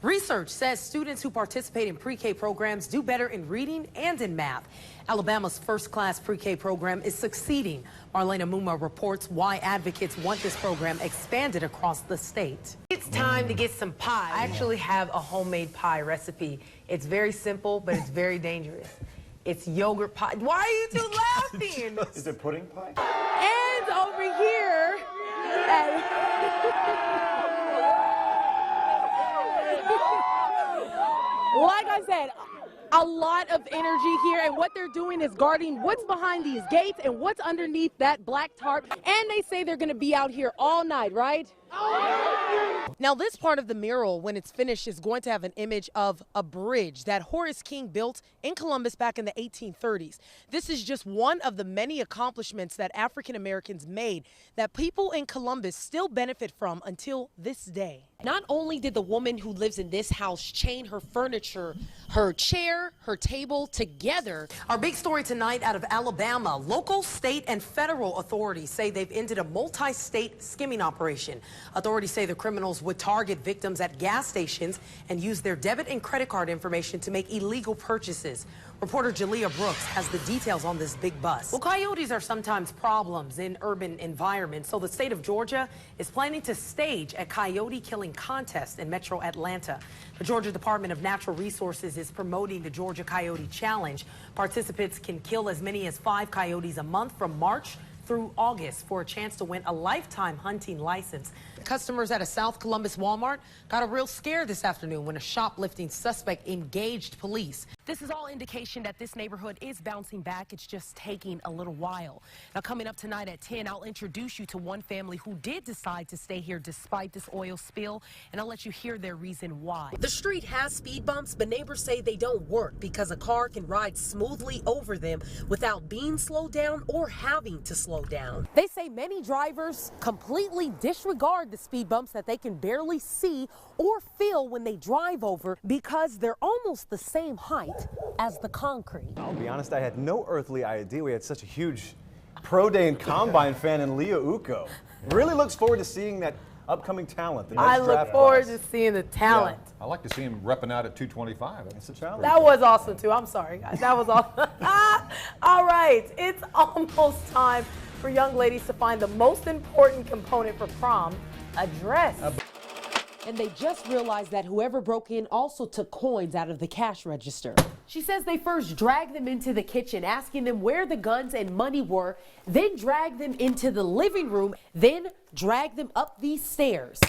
Research says students who participate in pre-K programs do better in reading and in math. Alabama's first-class pre-K program is succeeding. Marlena Muma reports why advocates want this program expanded across the state. It's time to get some pie. I actually have a homemade pie recipe. It's very simple, but it's very dangerous. It's yogurt pie. Why are you two laughing? Is it pudding pie? And over here, like I said, a lot of energy here, and what they're doing is guarding what's behind these gates and what's underneath that black tarp. And they say they're going to be out here all night, right? Now, this part of the mural, when it's finished, is going to have an image of a bridge that Horace King built in Columbus back in the 1830s. This is just one of the many accomplishments that African Americans made that people in Columbus still benefit from until this day. Not only did the woman who lives in this house chain her furniture, her chair, her table together. Our big story tonight out of Alabama. Local, state, and federal authorities say they've ended a multi-state skimming operation. Authorities say the criminals would target victims at gas stations and use their debit and credit card information to make illegal purchases. Reporter Jalea Brooks has the details on this big bust. Well, coyotes are sometimes problems in urban environments, so the state of Georgia is planning to stage a coyote killing contest in metro Atlanta. The Georgia Department of Natural Resources is promoting the Georgia Coyote Challenge. Participants can kill as many as 5 coyotes a month from March through August for a chance to win a lifetime hunting license. Customers at a South Columbus Walmart got a real scare this afternoon when a shoplifting suspect engaged police. This is all indication that this neighborhood is bouncing back. It's just taking a little while. Now, coming up tonight at 10, I'll introduce you to one family who did decide to stay here despite this oil spill, and I'll let you hear their reason why. The street has speed bumps, but neighbors say they don't work because a car can ride smoothly over them without being slowed down or having to slow down. They say many drivers completely disregard the speed bumps that they can barely see or feel when they drive over because they're almost the same height as the concrete. I'll be honest, I had no earthly idea we had such a huge pro day and combine fan in Leah Uko. Really looks forward to seeing that upcoming talent. I look forward to seeing the talent. Yeah, I like to see him repping out at 225. It's a challenge. That was awesome too. I'm sorry, guys. That was awesome. All right, it's almost time for young ladies to find the most important component for prom, a dress. And they just realized that whoever broke in also took coins out of the cash register. She says they first dragged them into the kitchen, asking them where the guns and money were, then dragged them into the living room, then dragged them up these stairs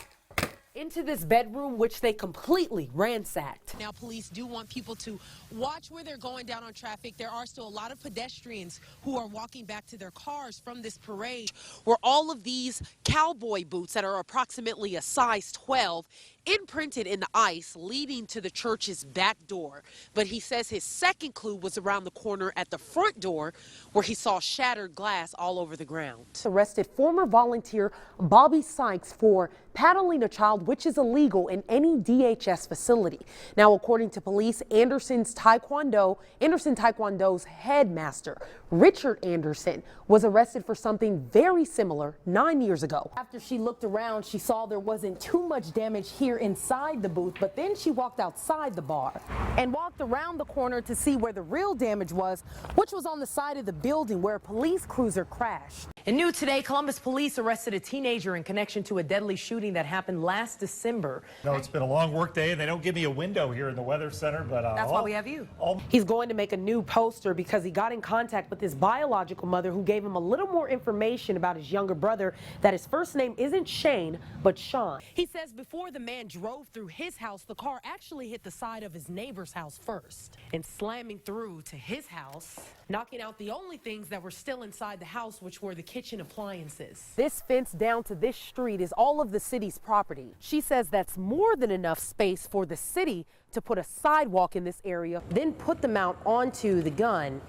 into this bedroom, which they completely ransacked. Now, police do want people to watch where they're going down on traffic. There are still a lot of pedestrians who are walking back to their cars from this parade, where all of these cowboy boots that are approximately a size 12 imprinted in the ice leading to the church's back door. But he says his second clue was around the corner at the front door, where he saw shattered glass all over the ground. Arrested former volunteer Bobby Sykes for paddling a child, which is illegal in any DHS facility. Now, according to police, Anderson Taekwondo's headmaster, Richard Anderson, was arrested for something very similar 9 years ago. After she looked around, she saw there wasn't too much damage here inside the booth, but then she walked outside the bar and walked around the corner to see where the real damage was, which was on the side of the building where a police cruiser crashed. And new today, Columbus police arrested a teenager in connection to a deadly shooting that happened last December. No, it's been a long work day, and they don't give me a window here in the Weather Center, but that's why we have you. He's going to make a new poster because he got in contact with his biological mother, who gave him a little more information about his younger brother, that his first name isn't Shane, but Sean. He says before the man drove through his house, the car actually hit the side of his neighbor's house first, and slamming through to his house, knocking out the only things that were still inside the house, which were the kitchen appliances. This fence down to this street is all of the city's property. She says that's more than enough space for the city to put a sidewalk in this area, then put the mount onto the gun.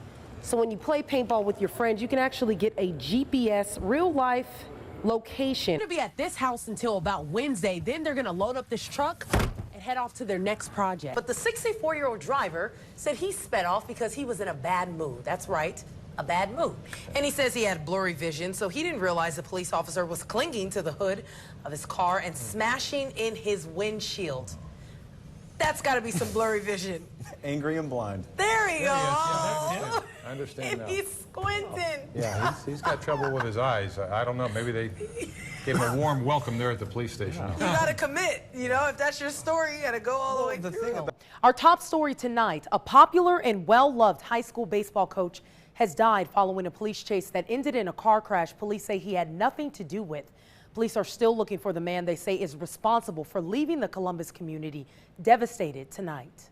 So when you play paintball with your friends, you can actually get a GPS real-life location. They're going to be at this house until about Wednesday. Then they're going to load up this truck and head off to their next project. But the 64-year-old driver said he sped off because he was in a bad mood. That's right, a bad mood. And he says he had blurry vision, so he didn't realize the police officer was clinging to the hood of his car and smashing in his windshield. That's got to be some blurry vision. Angry and blind. There he goes. I understand now. He's squinting. Yeah, he's got trouble with his eyes. I don't know. Maybe they gave him a warm welcome there at the police station. You got to commit. You know, if that's your story, you got to go all the way through. Our top story tonight, a popular and well-loved high school baseball coach has died following a police chase that ended in a car crash police say he had nothing to do with. Police are still looking for the man they say is responsible for leaving the Columbus community devastated tonight.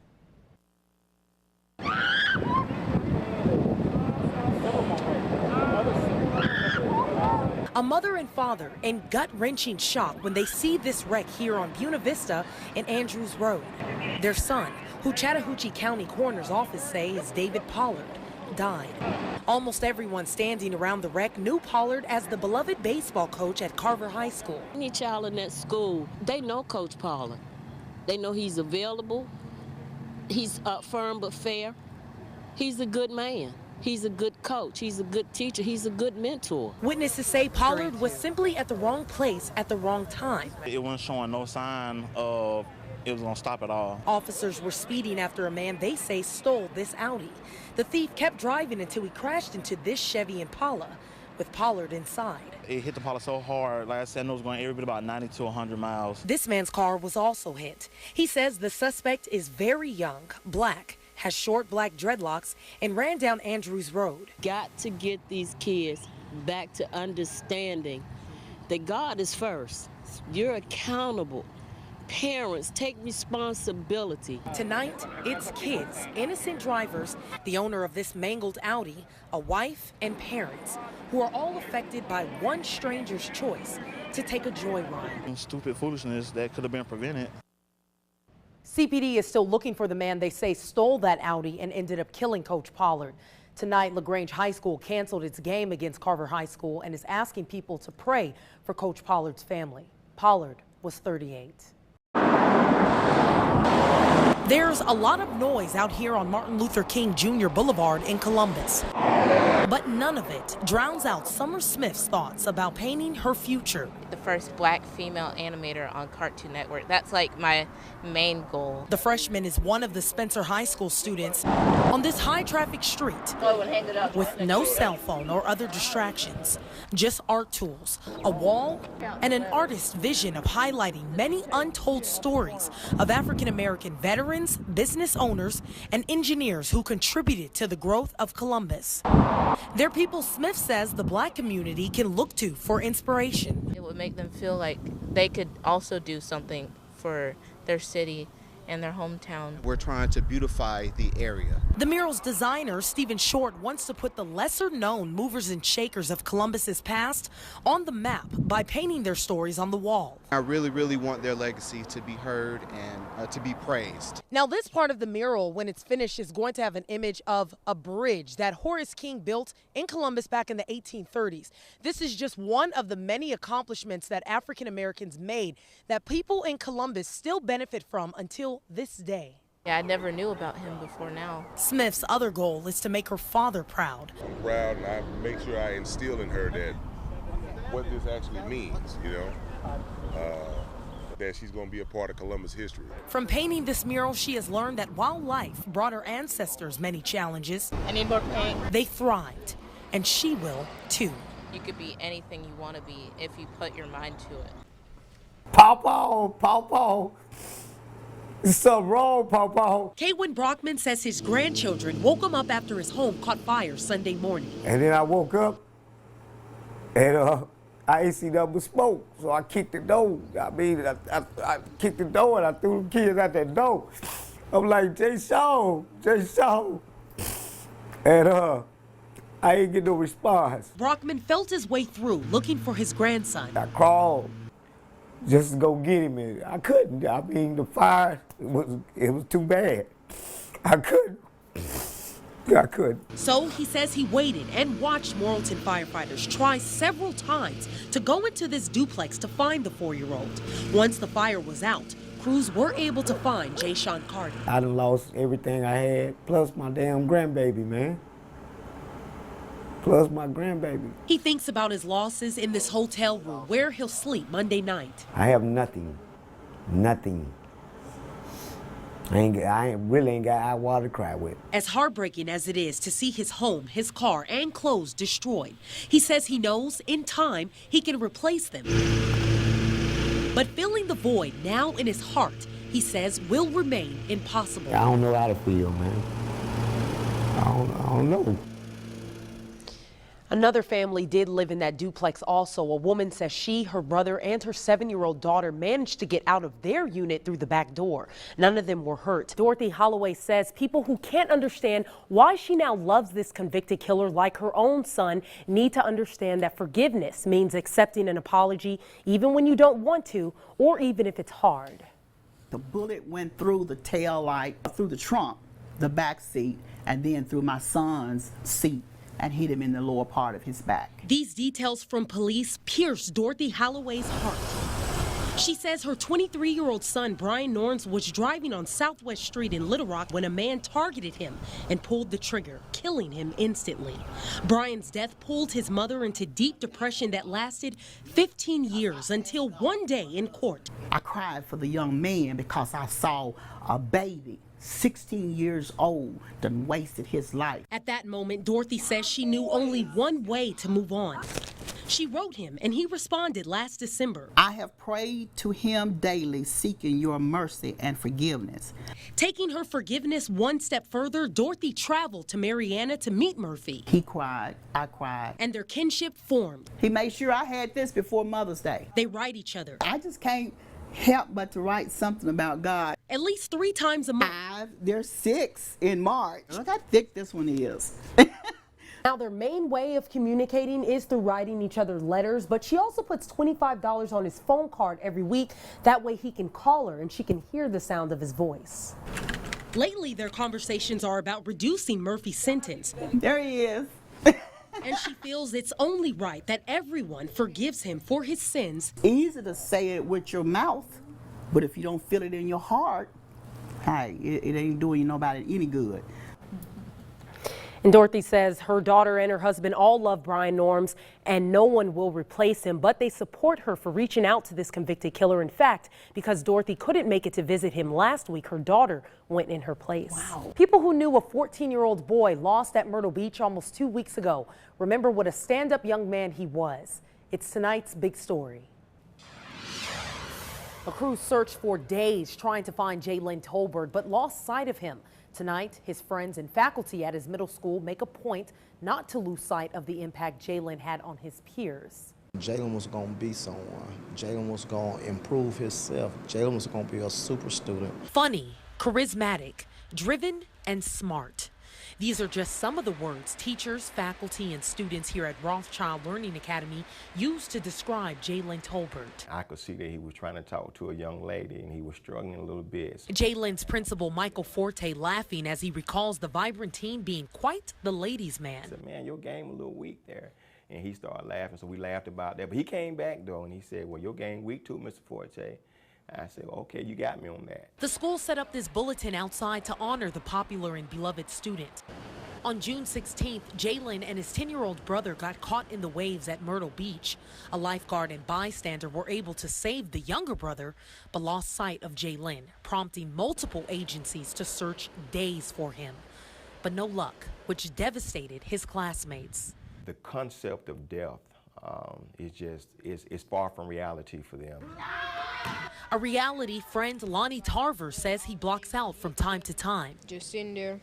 A mother and father in gut-wrenching shock when they see this wreck here on Buena Vista and Andrews Road. Their son, who Chattahoochee County Coroner's Office say is David Pollard, died. Almost everyone standing around the wreck knew Pollard as the beloved baseball coach at Carver High School. Any child in that school, they know Coach Pollard. They know he's available, he's firm but fair, he's a good man. He's a good coach, he's a good teacher, he's a good mentor. Witnesses say Pollard was simply at the wrong place at the wrong time. It wasn't showing no sign of it was gonna stop at all. Officers were speeding after a man they say stole this Audi. The thief kept driving until he crashed into this Chevy Impala with Pollard inside. It hit the Pollard so hard, like I said, it was going every bit about 90 to 100 miles. This man's car was also hit. He says the suspect is very young, black, has short black dreadlocks, and ran down Andrews Road. Got to get these kids back to understanding that God is first. You're accountable. Parents, take responsibility. Tonight, it's kids, innocent drivers, the owner of this mangled Audi, a wife, and parents who are all affected by one stranger's choice to take a joyride. Stupid foolishness that could have been prevented. CPD is still looking for the man they say stole that Audi and ended up killing Coach Pollard. Tonight, LaGrange High School canceled its game against Carver High School and is asking people to pray for Coach Pollard's family. Pollard was 38. There's a lot of noise out here on Martin Luther King Jr. Boulevard in Columbus, but none of it drowns out Summer Smith's thoughts about painting her future. The first black female animator on Cartoon Network. That's like my main goal. The freshman is one of the Spencer High School students on this high traffic street with no cell phone or other distractions, just art tools, a wall, and an artist's vision of highlighting many untold stories of African American veterans, business owners, and engineers who contributed to the growth of Columbus. They're people Smith says the black community can look to for inspiration. It would make them feel like they could also do something for their city and their hometown. We're trying to beautify the area. The mural's designer, Stephen Short, wants to put the lesser-known movers and shakers of Columbus's past on the map by painting their stories on the wall. I really want their legacy to be heard and to be praised. Now, this part of the mural, when it's finished, is going to have an image of a bridge that Horace King built in Columbus back in the 1830s. This is just one of the many accomplishments that African Americans made that people in Columbus still benefit from until this day. Yeah, I never knew about him before now. Smith's other goal is to make her father proud. I'm proud, and I make sure I instill in her that what this actually means, you know, that she's going to be a part of Columbus history. From painting this mural, she has learned that while life brought her ancestors many challenges, I need more paint. They thrived, and she will too. You could be anything you want to be if you put your mind to it. Pawpaw. Something wrong, Pawpaw. Kaywin Brockman says his grandchildren woke him up after his home caught fire Sunday morning. And then I woke up and I ain't see nothing but smoke. So I kicked the door. I kicked the door and I threw the kids out that door. I'm like, Jay Shaw. And I ain't get no response. Brockman felt his way through looking for his grandson. I crawled just to go get him. And I couldn't. I mean, the fire, it was too bad. I couldn't. So he says he waited and watched Morrilton firefighters try several times to go into this duplex to find the 4-year-old. Once the fire was out, crews were able to find Jay Sean Carter. I done lost everything I had, plus my damn grandbaby, man. Plus my grandbaby. He thinks about his losses in this hotel room where he'll sleep Monday night. I have nothing. I really ain't got hot water to cry with. As heartbreaking as it is to see his home, his car, and clothes destroyed, he says he knows in time he can replace them. But filling the void now in his heart, he says will remain impossible. I don't know how to feel, man. I don't know. Another family did live in that duplex also. A woman says she, her brother, and her 7-year-old daughter managed to get out of their unit through the back door. None of them were hurt. Dorothy Holloway says people who can't understand why she now loves this convicted killer like her own son need to understand that forgiveness means accepting an apology even when you don't want to, or even if it's hard. The bullet went through the tail light, through the trunk, the back seat, and then through my son's seat, and hit him in the lower part of his back. These details from police pierced Dorothy Holloway's heart. She says her 23-year-old son, Brian Norns, was driving on Southwest Street in Little Rock when a man targeted him and pulled the trigger, killing him instantly. Brian's death pulled his mother into deep depression that lasted 15 years until one day in court. I cried for the young man because I saw a baby, 16 years old, done wasted his life. At that moment, Dorothy says she knew only one way to move on. She wrote him, and he responded last December. I have prayed to him daily, seeking your mercy and forgiveness. Taking her forgiveness one step further, Dorothy traveled to Marianna to meet Murphy. He cried, I cried. And their kinship formed. He made sure I had this before Mother's Day. They write each other. I just can't help but to write something about God. At least 3 times a month. There's 6 in March. Look how thick this one is. Now, their main way of communicating is through writing each other letters, but she also puts $25 on his phone card every week. That way he can call her and she can hear the sound of his voice. Lately, their conversations are about reducing Murphy's sentence. There he is. And she feels it's only right that everyone forgives him for his sins. Easy to say it with your mouth, but if you don't feel it in your heart, hey, it ain't doing nobody any good. And Dorothy says her daughter and her husband all love Brian Norms and no one will replace him, but they support her for reaching out to this convicted killer. In fact, because Dorothy couldn't make it to visit him last week, her daughter went in her place. Wow. People who knew a 14-year-old boy lost at Myrtle Beach almost 2 weeks ago remember what a stand-up young man he was. It's tonight's big story. A crew searched for days trying to find Jalen Tolbert, but lost sight of him. Tonight, his friends and faculty at his middle school make a point not to lose sight of the impact Jalen had on his peers. Jalen was going to be someone. Jalen was going to improve himself. Jalen was going to be a super student. Funny, charismatic, driven, and smart. These are just some of the words teachers, faculty, and students here at Rothschild Learning Academy use to describe Jalen Tolbert. I could see that he was trying to talk to a young lady and he was struggling a little bit. Jalen's principal, Michael Forte, laughing as he recalls the vibrant teen being quite the ladies' man. I said, man, your game a little weak there. And he started laughing, so we laughed about that. But he came back, though, and he said, well, your game weak too, Mr. Forte. I said, okay, you got me on that. The school set up this bulletin outside to honor the popular and beloved student. On June 16th, Jalen and his 10-year-old brother got caught in the waves at Myrtle Beach. A lifeguard and bystander were able to save the younger brother, but lost sight of Jalen, prompting multiple agencies to search days for him. But no luck, which devastated his classmates. The concept of death is far from reality for them. A reality friend Lonnie Tarver says he blocks out from time to time. Just sitting there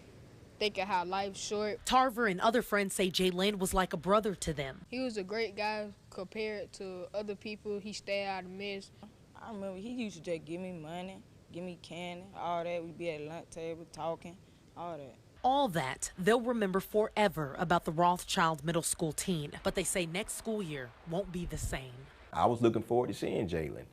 thinking how life's short. Tarver and other friends say Jalen was like a brother to them. He was a great guy compared to other people. He stayed out of mess. I remember he used to just give me money, give me candy, all that. We'd be at the lunch table talking, all that. All that they'll remember forever about the Rothschild Middle School teen, but they say next school year won't be the same. I was looking forward to seeing Jalen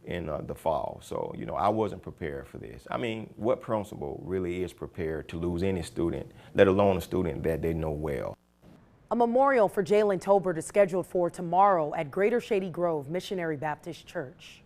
in the fall, so I wasn't prepared for this. I mean, what principal really is prepared to lose any student, let alone a student that they know well? A memorial for Jalen Tolbert is scheduled for tomorrow at Greater Shady Grove Missionary Baptist Church.